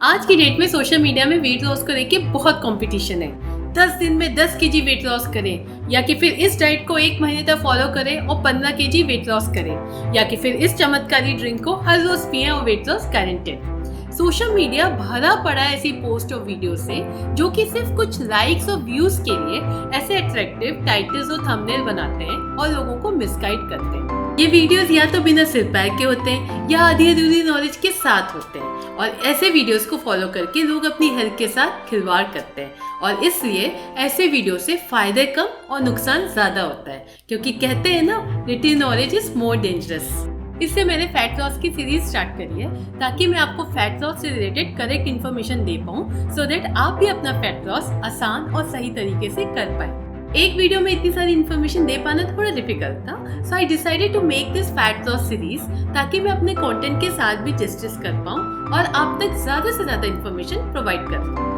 आज की डेट में सोशल मीडिया में वेट लॉस को लेके बहुत कंपटीशन है। 10 दिन में 10 केजी वेट लॉस करें, या कि फिर इस डाइट को 1 महीने तक फॉलो करें और 15 केजी वेट लॉस करें, या कि फिर इस चमत्कारी ड्रिंक को हर रोज पिएं और weight loss guaranteed. Social media भरा पड़ा है ऐसी पोस्ट और वीडियो से जो कि सिर्फ कुछ लाइक्स और व्यूज के लिए ऐसे अट्रैक्टिव टाइटल्स और थंबनेल बनाते हैं और लोगों को मिसगाइड करते हैं। ये वीडियोस या तो बिना सिर पैर के होते हैं या आधी अधूरी नॉलेज के साथ होते हैं, और ऐसे वीडियोस को फॉलो करके लोग अपनी हेल्थ के साथ खिलवाड़ करते हैं, और इसलिए ऐसे वीडियो से फायदे कम और नुकसान ज्यादा होता है, क्योंकि कहते हैं ना, little knowledge is more dangerous. इससे मैंने फैट लॉस की सीरीज स्टार्ट करी है ताकि मैं आपको फैट लॉस से रिलेटेड करेक्ट इन्फॉर्मेशन दे पाऊँ, सो दैट आप भी अपना फैट लॉस आसान और सही तरीके से कर पाए। एक वीडियो में इतनी सारी इन्फॉर्मेशन दे पाना थोड़ा डिफिकल्ट था, so I decided to make this fat loss series ताकि मैं अपने कंटेंट के साथ भी जस्टिस कर पाऊँ और आप तक ज्यादा से ज्यादा इन्फॉर्मेशन प्रोवाइड कर पाऊँ।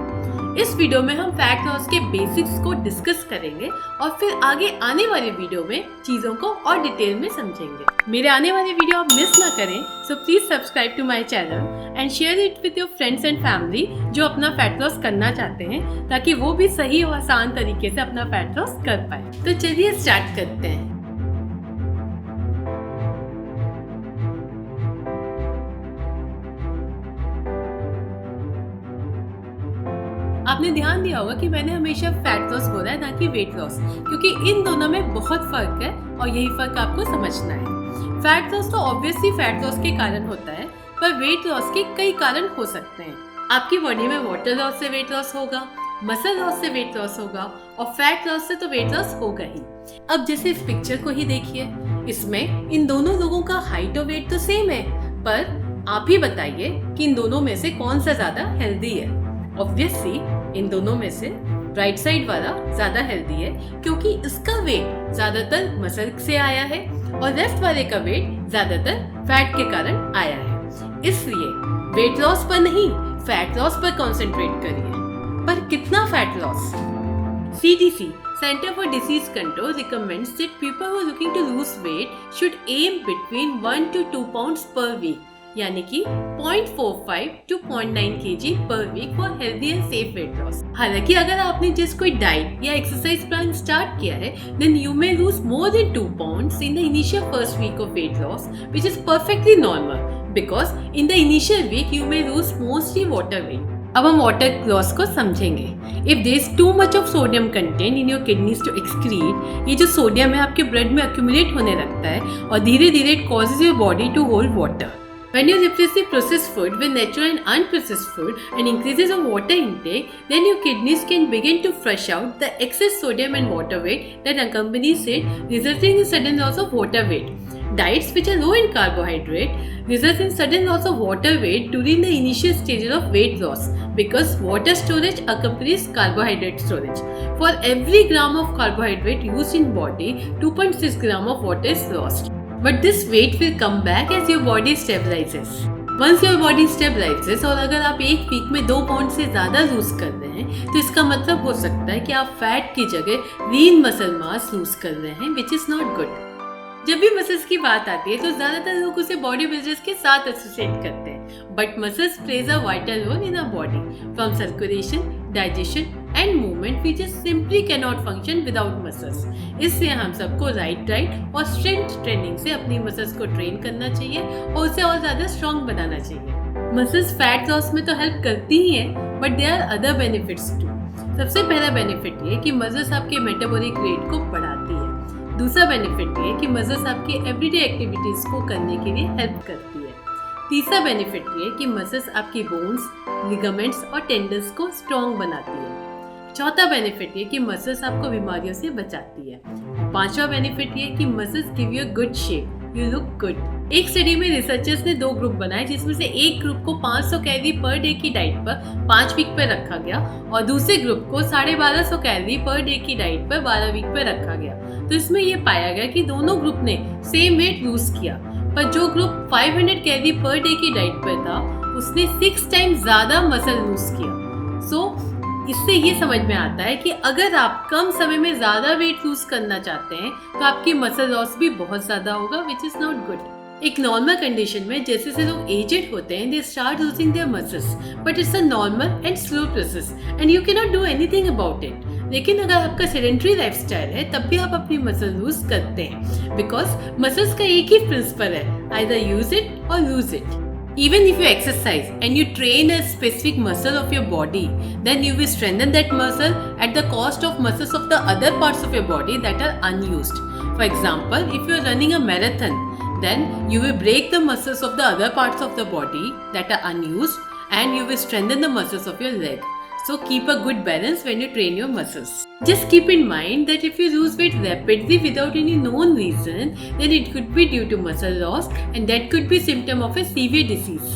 इस वीडियो में हम फैट लॉस के बेसिक्स को डिस्कस करेंगे और फिर आगे आने वाले वीडियो में चीजों को और डिटेल में समझेंगे। मेरे आने वाले वीडियो आप मिस ना करें, so please subscribe to my channel and share it with your friends and family जो अपना फैट लॉस करना चाहते हैं, ताकि वो भी सही और आसान तरीके से अपना फैट लॉस कर पाए। तो चलिए स्टार्ट करते हैं। आपने ध्यान दिया होगा कि मैंने हमेशा फैट लॉस बोला है, ना कि वेट लॉस, क्योंकि इन दोनों में बहुत फर्क है और यही फर्क आपको समझना है। फैट लॉस तो ऑब्वियसली फैट लॉस के कारण होता है, पर वेट लॉस के कई कारण हो सकते हैं। आपकी बॉडी में वाटर लॉस से वेट लॉस होगा, मसल लॉस से वेट लॉस होगा, और फैट लॉस से तो वेट लॉस होगा ही। अब जैसे इस पिक्चर को ही देखिए, इसमें इन दोनों लोगों का हाइट और वेट तो सेम है, पर आप ही बताइए कि इन दोनों में से कौन सा ज्यादा हेल्दी है। ऑब्वियसली इन दोनों में से राइट साइड वाला ज्यादा हेल्दी है, क्योंकि इसका वेट ज्यादातर मसल से आया है और लेफ्ट वाले का वेट ज्यादातर फैट के कारण आया है। इसलिए वेट लॉस पर नहीं, फैट लॉस पर कंसंट्रेट करिए। पर कितना fat loss? CDC Center for Disease Control recommends that people who are looking to lose weight should aim between 1 to 2 pounds per week, यानी कि 0.45 to 0.9 kg per week for healthy and safe weight loss। हालांकि अगर आपने जिस कोई diet या exercise plan start किया है, then you may lose more than 2 pounds in the initial first week of weight loss, which is perfectly normal because in the initial week you may lose mostly water weight। अब हम water loss को समझेंगे। If there is too much of sodium content in your kidneys to excrete, ये जो sodium है आपके blood में accumulate होने लगता है और धीरे धीरे it causes your body to hold water। When you replace the processed food with natural and unprocessed food and increases of water intake, then your kidneys can begin to flush out the excess sodium and water weight that accompanies it, resulting in sudden loss of water weight. Diets which are low in carbohydrate result in sudden loss of water weight during the initial stages of weight loss, because water storage accompanies carbohydrate storage. For every gram of carbohydrate used in body, 2.6 gram of water is lost. But this weight will come back as your body stabilizes. Once your body stabilizes, और अगर आप एक week में 2 pound से ज्यादा loose कर रहे हैं, तो इसका मतलब हो सकता है कि आप फैट की जगह लीन मसल मास लूज कर रहे हैं, which is not good। जब भी मसल्स की बात आती है तो ज्यादातर लोग उसे बॉडी बिल्डर्स के साथ एसोसिएट करते हैं, but muscles plays a vital role in our body, from circulation, digestion and movement, which is simply can not function without muscles. इसलिए हम सबको राइट डाइट और स्ट्रेंथ ट्रेनिंग से अपनी मसल्स को ट्रेन करना चाहिए और उसे और ज्यादा स्ट्रॉन्ग बनाना चाहिए। मसल्स फैट लॉस में तो हेल्प करती ही है, but there are other benefits too. सबसे पहला बेनिफिट ये कि मसल्स आपके मेटाबॉलिक रेट को बढ़ाती है। दूसरा बेनिफिट ये कि मसल्स आपकी एवरीडे एक्टिविटीज को करने के लिए हेल्प करती है। तीसरा बेनिफिट ये कि मसल्स आपकी बोन्स, लिगामेंट्स और टेंडन्स को स्ट्रॉन्ग बनाती है। चौथा बेनिफिट ये कि मसल्स आपको बीमारियों से बचाती है। पांचवा बेनिफिट ये कि muscles give you good shape, you look good. एक स्टडी में रिसर्चर्स ने 2 ग्रुप बनाए, जिसमें से एक ग्रुप को 500 कैलोरी पर डे की डाइट पर 5 वीक पर रखा गया और दूसरे ग्रुप को 1250 कैलोरी पर डे की डाइट पर 12 वीक पर रखा गया। तो इसमें ये पाया गया कि दोनों ग्रुप ने सेम वेट लूज किया, पर जो ग्रुप 500 कैलोरी पर डे की डाइट पर था उसने 6 टाइम्स ज्यादा मसल लूज किया। सो इससे ये समझ में आता है कि अगर आप कम समय में ज्यादा वेट लूज करना चाहते हैं तो आपकी मसल लॉस भी बहुत ज्यादा होगा, विच इज नॉट गुड। एक नॉर्मल कंडीशन में जैसे से लोग एजेड होते हैं, they start losing their muscles, but it's a normal and slow process and you can not do anything about it. लेकिन अगर आपका सेडेंटरी लाइफस्टाइल है तब भी आप अपनी मसल लूज करते हैं, बिकॉज मसल्स का एक ही प्रिंसिपल है, आइदर यूज इट और lose it. Even if you exercise and you train a specific muscle of your body, then you will strengthen that muscle at the cost of muscles of the other parts of your body that are unused. For example, if you are running a marathon, then you will break the muscles of the other parts of the body that are unused and you will strengthen the muscles of your leg. So keep a good balance when you train your muscles. Just keep in mind that if you lose weight rapidly without any known reason, then it could be due to muscle loss and that could be symptom of a severe disease.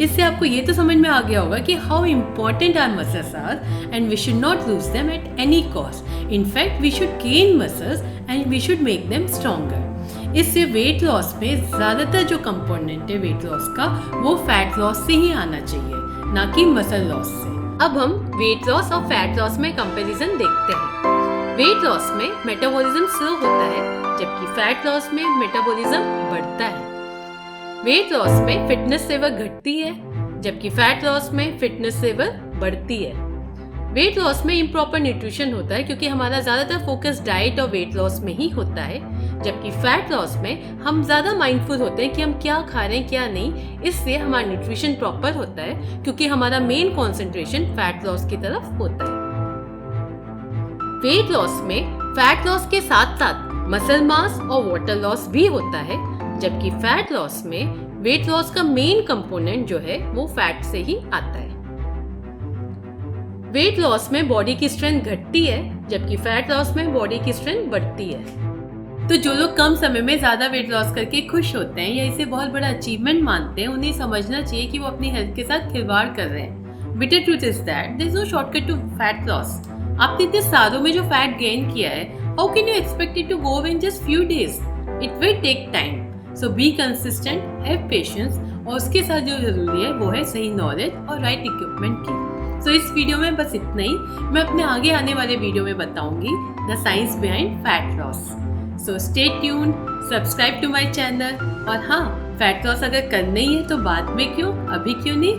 इससे आपको ये तो समझ में आ गया होगा कि how important our muscles are and we should not lose them at any cost. In fact, we should gain muscles and we should make them stronger. इससे वेट लॉस में ज़्यादातर जो कंपोनेंट है वेट लॉस का वो fat loss से ही आना चाहिए, ना कि मसल लॉस से। अब हम वेट लॉस और फैट लॉस में कंपैरिजन देखते हैं। वेट लॉस में मेटाबॉलिज्म स्लो होता है, जबकि फैट लॉस में मेटाबॉलिज्म बढ़ता है। वेट लॉस में फिटनेस लेवल घटती है, जबकि फैट लॉस में फिटनेस लेवल बढ़ती है। वेट लॉस में इम्प्रॉपर न्यूट्रिशन होता है क्योंकि हमारा ज़्यादातर फोकस डाइट और वेट लॉस में ही होता है, जबकि फैट लॉस में हम ज़्यादा माइंडफुल होते हैं कि हम क्या खा रहे हैं क्या नहीं, इसलिए हमारा न्यूट्रिशन प्रॉपर होता है क्योंकि हमारा मेन कॉन्सेंट्रेशन फैट लॉस की तरफ होता है। वेट लॉस में फैट लॉस के साथ साथ मसल मास और वाटर लॉस भी होता है, जबकि फैट लॉस में वेट लॉस का मेन कंपोनेंट जो है वो फैट से ही आता है। वेट लॉस में बॉडी की स्ट्रेंथ घटती है, जबकि फैट लॉस में बॉडी की स्ट्रेंथ बढ़ती है। तो जो लोग कम समय में ज्यादा वेट लॉस करके खुश होते हैं या इसे बहुत बड़ा अचीवमेंट मानते हैं, उन्हें समझना चाहिए कि वो अपनी हेल्थ के साथ खिलवाड़ कर रहे हैं। Bitter truth is that there is no shortcut to fat loss. आपने इतने सालों में जो फैट गेन किया है, how can you expect it to go away in just few days? It will take time. So be consistent, have patience, और उसके साथ जो जरूरी है वो है सही नॉलेज और राइट इक्विपमेंट की। तो इस वीडियो में बस इतना ही। मैं अपने आगे आने वाले वीडियो में बताऊंगी the science behind fat loss. So stay tuned, subscribe to my channel. और हाँ, फैट लॉस अगर करना ही है तो बाद में क्यों, अभी क्यों नहीं?